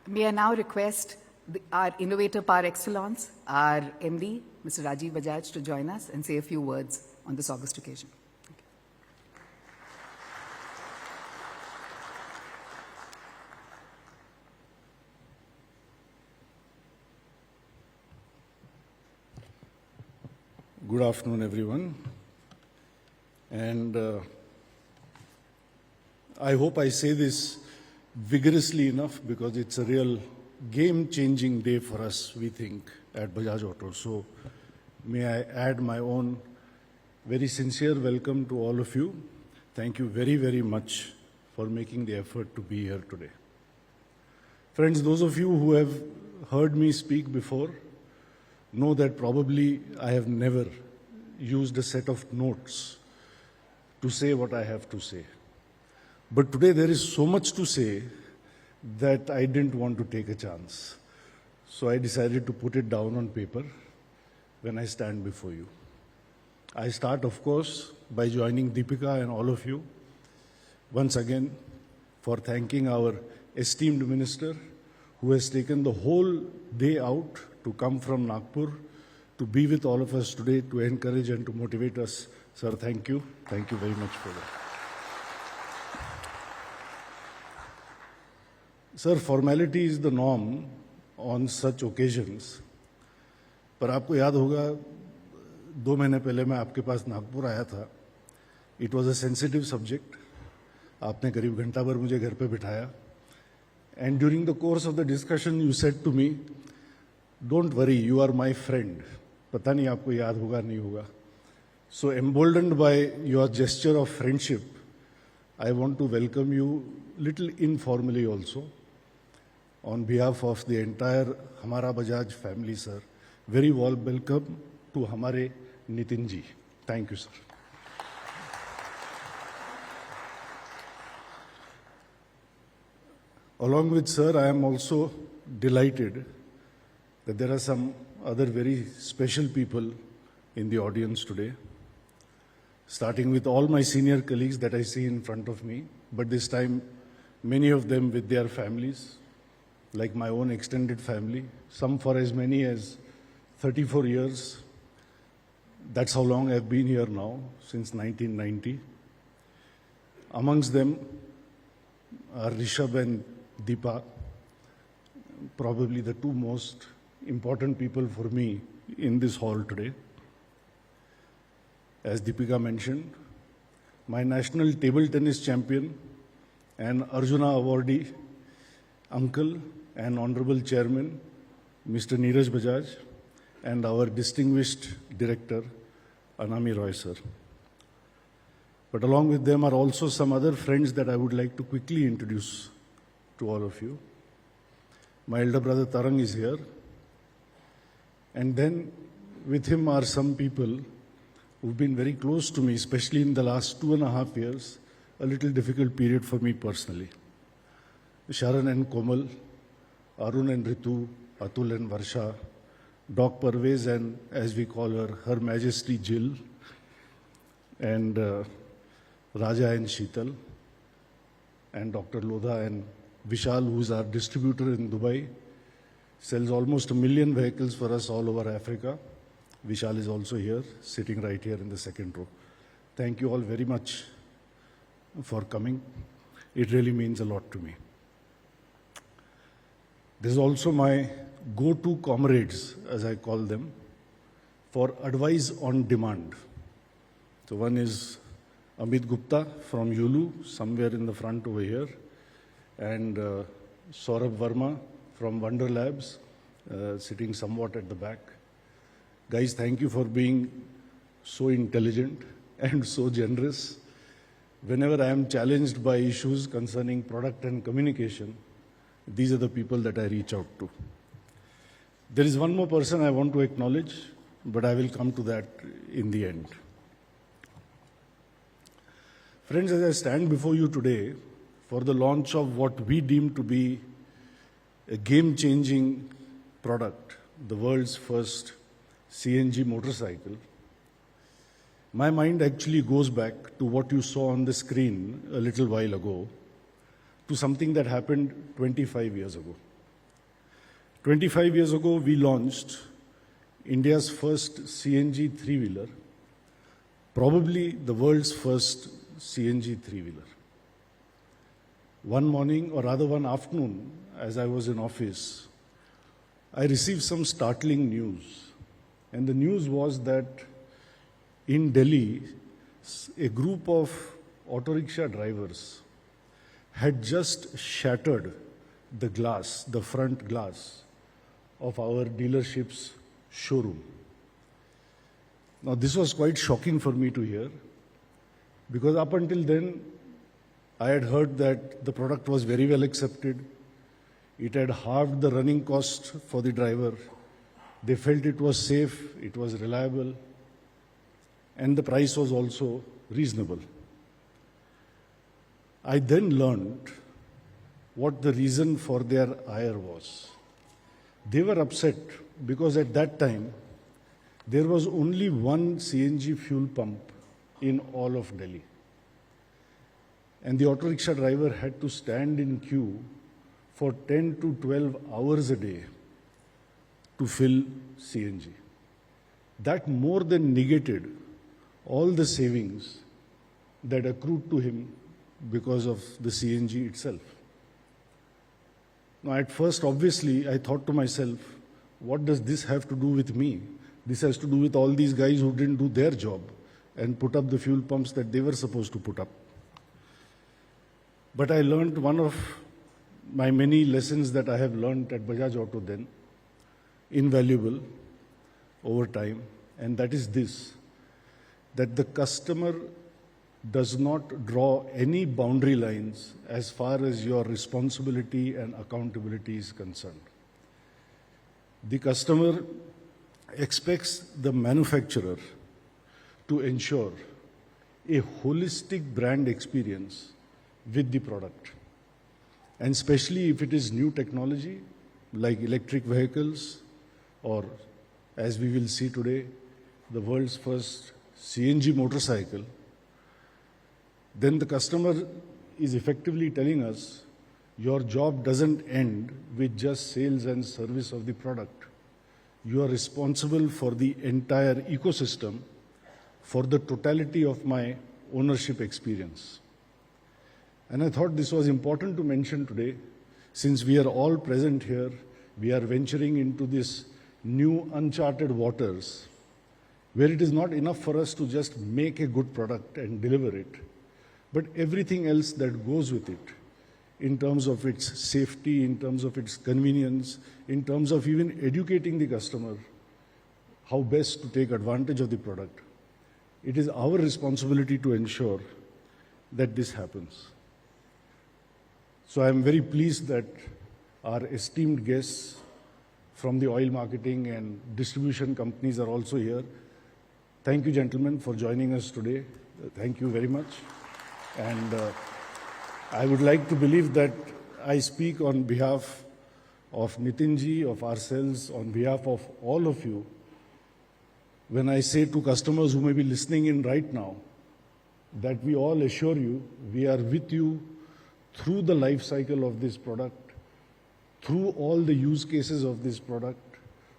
May I now request our innovator par excellence, our MD, Mr. Rajiv Bajaj, to join us and say a few words on this august occasion. Good afternoon, everyone. And I hope I say this vigorously enough because it's a real game-changing day for us, we think, at Bajaj Auto. So may I add my own very sincere welcome to all of you. Thank you very, very much for making the effort to be here today. Friends, those of you who have heard me speak before know that probably I have never used a set of notes to say what I have to say. But today there is so much to say that I didn't want to take a chance. So I decided to put it down on paper when I stand before you. I start, of course, by joining Deepika and all of you once again for thanking our esteemed minister who has taken the whole day out to come from Nagpur to be with all of us today, to encourage and to motivate us. Sir, thank you. Thank you very much for that. Sir, formality is the norm on such occasions. पर आपको याद होगा 2 महीने पहले मैं आपके पास नागपुर आया था. It was a sensitive subject. आपने करीब घंटा भर मुझे घर पे बिठाया. And during the course of the discussion, you said to me, "Don't worry, you are my friend." पता नहीं आपको याद होगा नहीं होगा. So emboldened by your gesture of friendship, I want to welcome you little informally also on behalf of the entire Hamara Bajaj family, sir. Very warm welcome to Hamare Nitin ji. Thank you, sir. Along with sir, I am also delighted that there are some other very special people in the audience today, starting with all my senior colleagues that I see in front of me, but this time many of them with their families, like my own extended family, some for as many as 34 years. That's how long I've been here now, since 1990. Amongst them are Rishabh and Deepa, probably the two most important people for me in this hall today. As Deepika mentioned, my national table tennis champion and Arjuna awardee, uncle and honorable chairman, Mr. Neeraj Bajaj, and our distinguished director, Anami Roy, sir. But along with them are also some other friends that I would like to quickly introduce to all of you. My elder brother Tarang is here. And then with him are some people who've been very close to me, especially in the last 2.5 years, a little difficult period for me personally. Sharan and Komal, Arun and Ritu, Atul and Varsha, Doc Parvez and, as we call her, Her Majesty Jill, and Raja and Sheetal, and Dr. Lodha and Vishal, who is our distributor in Dubai, sells almost 1 million vehicles for us all over Africa. Vishal is also here, sitting right here in the second row. Thank you all very much for coming. It really means a lot to me. This is also my go-to comrades, as I call them, for advice on demand. So one is Amit Gupta from Yulu, somewhere in the front over here, and Saurabh Verma from Wonder Labs, sitting somewhat at the back. Guys, thank you for being so intelligent and so generous. Whenever I am challenged by issues concerning product and communication, these are the people that I reach out to. There is one more person I want to acknowledge, but I will come to that in the end. Friends, as I stand before you today for the launch of what we deem to be a game-changing product, the world's first CNG motorcycle, my mind actually goes back to what you saw on the screen a little while ago, to something that happened 25 years ago. 25 years ago, we launched India's first CNG three-wheeler, probably the world's first CNG three-wheeler. One morning, or rather one afternoon, as I was in office, I received some startling news. And the news was that in Delhi, a group of auto rickshaw drivers had just shattered the glass, the front glass of our dealership's showroom. Now, this was quite shocking for me to hear, because up until then, I had heard that the product was very well accepted. It had halved the running cost for the driver. They felt it was safe, it was reliable, and the price was also reasonable. I then learned what the reason for their ire was. They were upset because at that time, there was only one CNG fuel pump in all of Delhi. And the auto rickshaw driver had to stand in queue for 10 to 12 hours a day to fill CNG. That more than negated all the savings that accrued to him because of the CNG itself. Now, at first, obviously, I thought to myself, what does this have to do with me? This has to do with all these guys who didn't do their job and put up the fuel pumps that they were supposed to put up. But I learned one of my many lessons that I have learned at Bajaj Auto then, invaluable over time, and that is this, that the customer does not draw any boundary lines as far as your responsibility and accountability is concerned. The customer expects the manufacturer to ensure a holistic brand experience with the product. And especially if it is new technology like electric vehicles, or as we will see today, the world's first CNG motorcycle, then the customer is effectively telling us, your job doesn't end with just sales and service of the product. You are responsible for the entire ecosystem, for the totality of my ownership experience. And I thought this was important to mention today, since we are all present here, we are venturing into this new uncharted waters, where it is not enough for us to just make a good product and deliver it, but everything else that goes with it, in terms of its safety, in terms of its convenience, in terms of even educating the customer how best to take advantage of the product. It is our responsibility to ensure that this happens. So I am very pleased that our esteemed guests from the oil marketing and distribution companies are also here. Thank you, gentlemen, for joining us today. Thank you very much. And I would like to believe that I speak on behalf of Nitinji, of ourselves, on behalf of all of you, when I say to customers who may be listening in right now, that we all assure you we are with you through the life cycle of this product, through all the use cases of this product,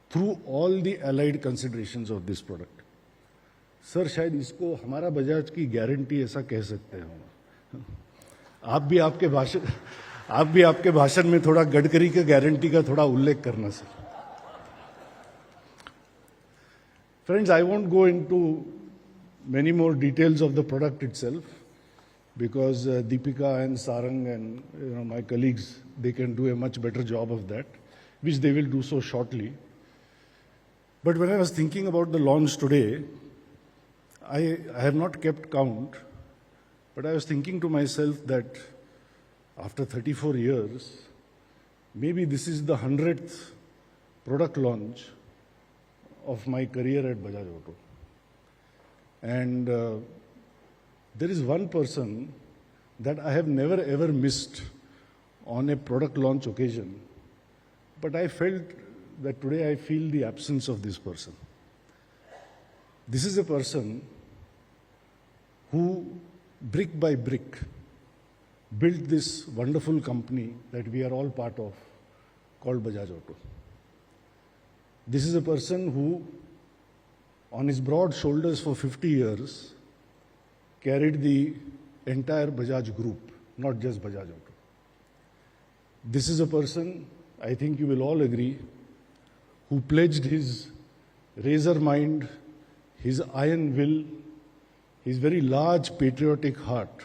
through all the allied considerations of this product. Sir शायद इसको हमारा बजाज की guarantee ऐसा कह सकते हैं। आप भी आपके भाषण में थोड़ा गडकरी के गारंटी का थोड़ा उल्लेख करना sir. Friends, I won't go into many more details of the product itself, because Deepika and Sarang and my colleagues, they can do a much better job of that, which they will do so shortly. But when I was thinking about the launch today, I have not kept count, but I was thinking to myself that after 34 years, maybe this is the 100th product launch of my career at Bajaj Auto. And there is one person that I have never ever missed on a product launch occasion, but I felt that today I feel the absence of this person. This is a person who, brick by brick, built this wonderful company that we are all part of, called Bajaj Auto. This is a person who, on his broad shoulders for 50 years, carried the entire Bajaj group, not just Bajaj Auto. This is a person, I think you will all agree, who pledged his razor mind, his iron will, his very large patriotic heart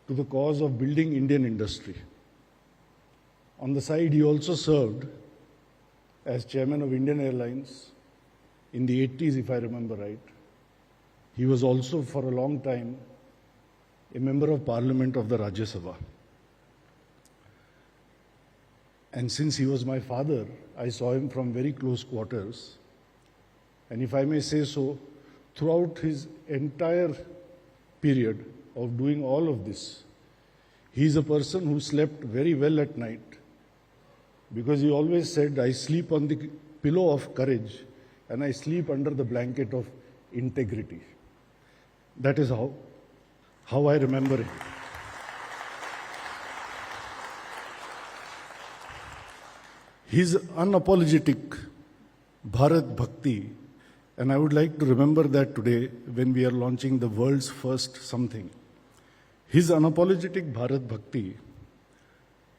to the cause of building Indian industry. On the side, he also served as chairman of Indian Airlines in the 80s, if I remember right. He was also, for a long time, a member of Parliament of the Rajya Sabha. And since he was my father, I saw him from very close quarters. And if I may say so, throughout his entire period of doing all of this, he is a person who slept very well at night, because he always said, I sleep on the pillow of courage and I sleep under the blanket of integrity. That is how I remember him. His unapologetic Bharat Bhakti, and I would like to remember that today when we are launching the world's first something. His unapologetic Bharat Bhakti,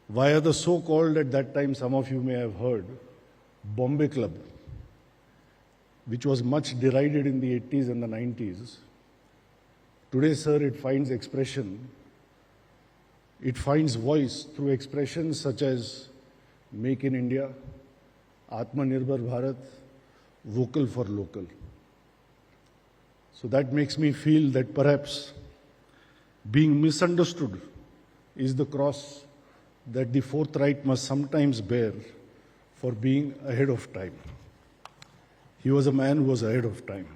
via the so-called, at that time some of you may have heard, Bombay Club, which was much derided in the 80s and the 90s. Today, sir, it finds expression, it finds voice through expressions such as Make in India, Atmanirbhar Bharat, Vocal for Local. So that makes me feel that perhaps being misunderstood is the cross that the forthright must sometimes bear for being ahead of time. He was a man who was ahead of time.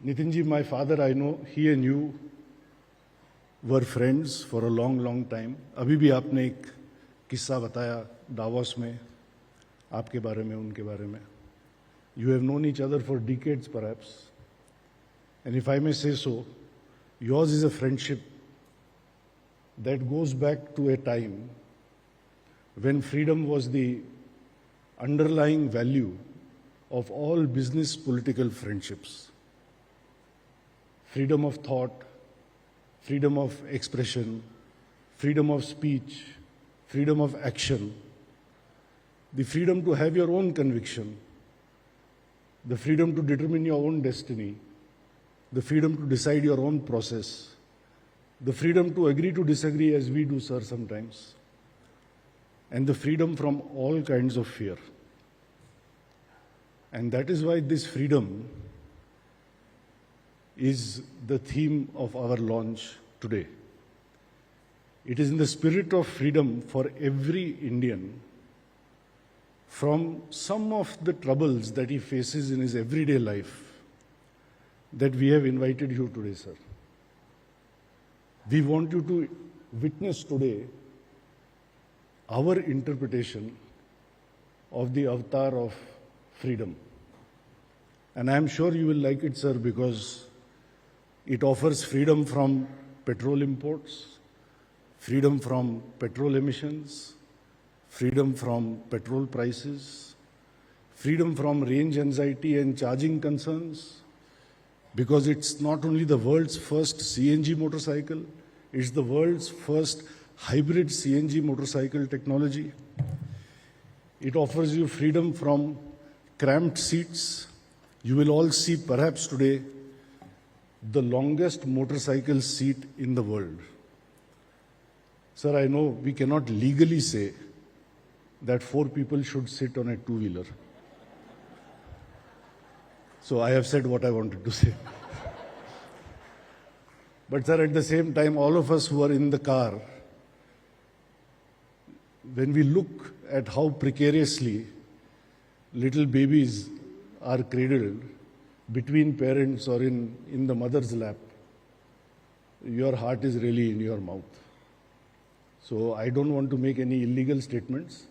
Nitinji, my father, I know he and you were friends for a long, long time. अभी भी आपने एक किस्सा बताया Davos में आपके बारे में, उनके बारे में. You have known each other for decades, perhaps. And if I may say so, yours is a friendship that goes back to a time when freedom was the underlying value of all business political friendships. Freedom of thought, freedom of expression, freedom of speech, freedom of action, the freedom to have your own conviction, the freedom to determine your own destiny, the freedom to decide your own process, the freedom to agree to disagree as we do, sir, sometimes, and the freedom from all kinds of fear. And that is why this freedom is the theme of our launch today. It is in the spirit of freedom for every Indian from some of the troubles that he faces in his everyday life that we have invited you today, sir. We want you to witness today our interpretation of the avatar of freedom. And I am sure you will like it, sir, because it offers freedom from petrol imports, freedom from petrol emissions, freedom from petrol prices, freedom from range anxiety and charging concerns, because it's not only the world's first CNG motorcycle, it's the world's first hybrid CNG motorcycle technology. It offers you freedom from cramped seats. You will all see perhaps today the longest motorcycle seat in the world. Sir, I know we cannot legally say that 4 people should sit on a two-wheeler. So I have said what I wanted to say. But sir, at the same time, all of us who are in the car, when we look at how precariously little babies are cradled between parents or in the mother's lap, your heart is really in your mouth. So I don't want to make any illegal statements,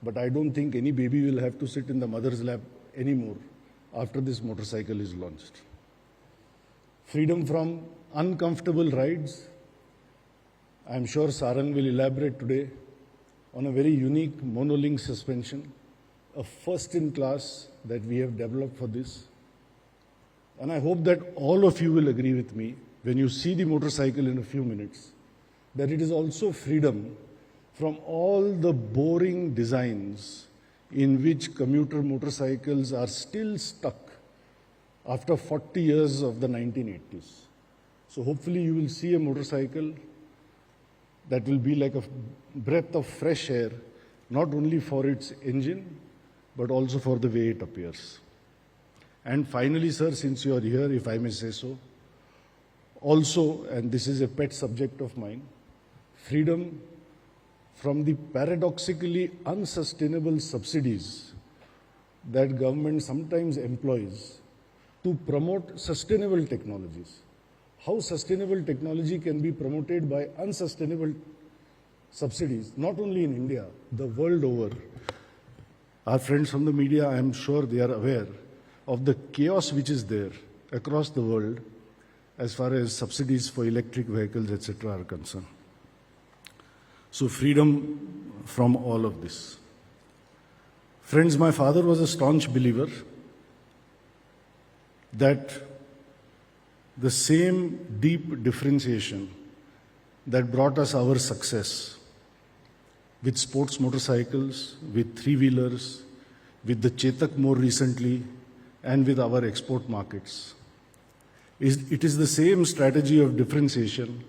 but I don't think any baby will have to sit in the mother's lap anymore after this motorcycle is launched. Freedom from uncomfortable rides. I'm sure Sarang will elaborate today on a very unique monolink suspension, a first in class that we have developed for this. And I hope that all of you will agree with me when you see the motorcycle in a few minutes, that it is also freedom from all the boring designs in which commuter motorcycles are still stuck after 40 years of the 1980s. So hopefully you will see a motorcycle that will be like a breath of fresh air, not only for its engine, but also for the way it appears. And finally, sir, since you are here, if I may say so, also, and this is a pet subject of mine, freedom from the paradoxically unsustainable subsidies that government sometimes employs to promote sustainable technologies. How sustainable technology can be promoted by unsustainable subsidies, not only in India, the world over. Our friends from the media, I am sure they are aware of the chaos which is there across the world as far as subsidies for electric vehicles, etc. are concerned. So freedom from all of this. Friends, my father was a staunch believer that the same deep differentiation that brought us our success with sports motorcycles, with three-wheelers, with the Chetak more recently, and with our export markets. It is the same strategy of differentiation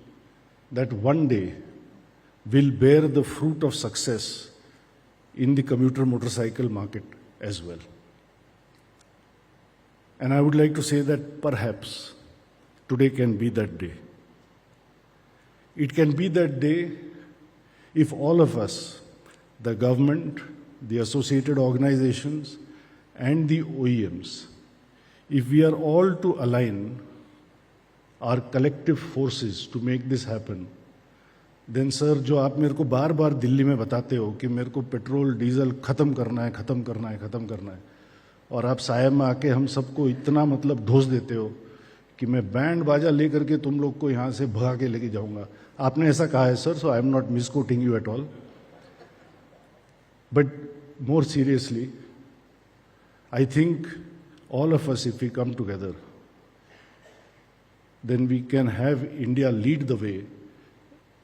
that one day will bear the fruit of success in the commuter motorcycle market as well. And I would like to say that perhaps today can be that day. It can be that day if all of us, the government, the associated organizations, and the OEMs, if we are all to align our collective forces to make this happen, then sir, जो आप मेरे को बार बार दिल्ली में बताते हो कि मेरे को पेट्रोल डीजल खत्म करना है, खत्म करना है, खत्म करना है, और आप साया में आके हम सबको इतना मतलब ढोस देते हो कि मैं बैंड बाजा लेकर के तुम लोग को यहाँ से भगा के लेके जाऊंगा. आपने ऐसा कहा है sir, so I am not misquoting you at all. But more seriously, I think all of us, if we come together, then we can have India lead the way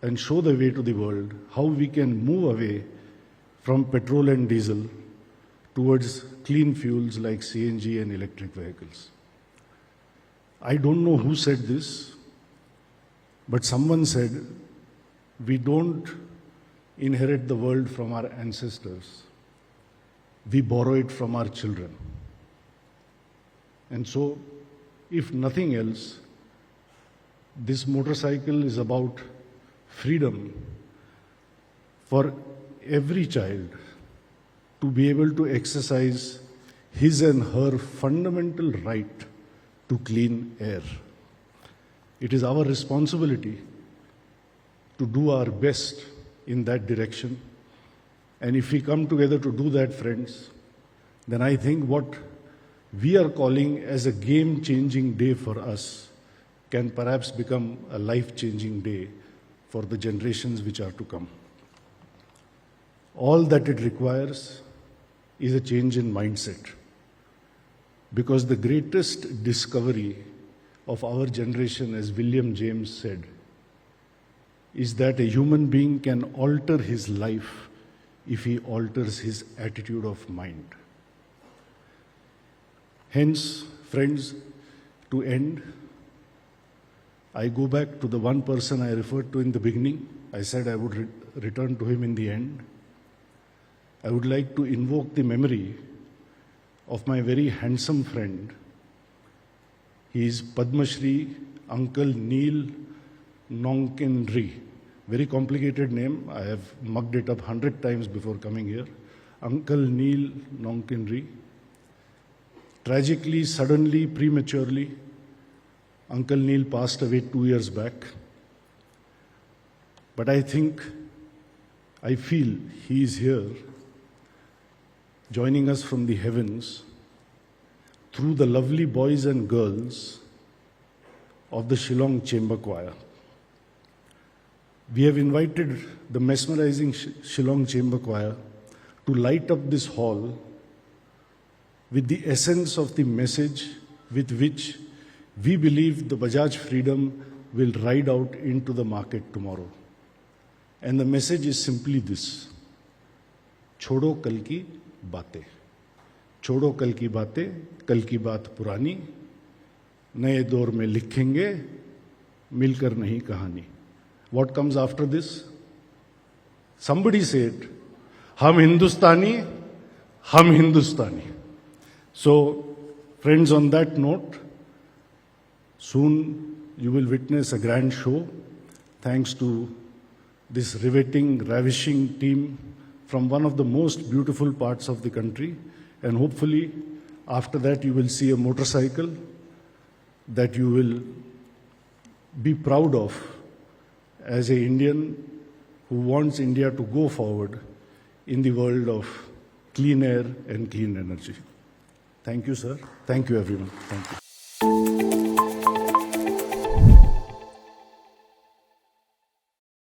and show the way to the world how we can move away from petrol and diesel towards clean fuels like CNG and electric vehicles. I don't know who said this, but someone said, we don't inherit the world from our ancestors. We borrow it from our children. And so, if nothing else, this motorcycle is about freedom for every child to be able to exercise his and her fundamental right to clean air. It is our responsibility to do our best in that direction. And if we come together to do that, friends, then I think what we are calling as a game-changing day for us can perhaps become a life-changing day for the generations which are to come. All that it requires is a change in mindset. Because the greatest discovery of our generation, as William James said, is that a human being can alter his life if he alters his attitude of mind. Hence, friends, to end, I go back to the one person I referred to in the beginning. I said I would return to him in the end. I would like to invoke the memory of my very handsome friend. He is Padma Shri Uncle Neil Nongkenri. Very complicated name. I have mugged it up 100 times before coming here. Uncle Neil Nongkenri. Tragically, suddenly, prematurely, Uncle Neil passed away 2 years back. But I feel he is here, joining us from the heavens through the lovely boys and girls of the Shillong Chamber Choir. We have invited the mesmerizing Shillong Chamber Choir to light up this hall with the essence of the message with which we believe the Bajaj Freedom will ride out into the market tomorrow. And the message is simply this: छोड़ो कल की बातें, छोड़ो कल की बातें, कल की बात पुरानी, नए दौर में लिखेंगे मिलकर नहीं कहानी. What comes after this? Somebody said, हम हिंदुस्तानी, हम हिंदुस्तानी. So, friends, on that note, soon you will witness a grand show thanks to this riveting, ravishing team from one of the most beautiful parts of the country. And hopefully, after that, you will see a motorcycle that you will be proud of as an Indian who wants India to go forward in the world of clean air and clean energy. Thank you, sir. Thank you, everyone. Thank you.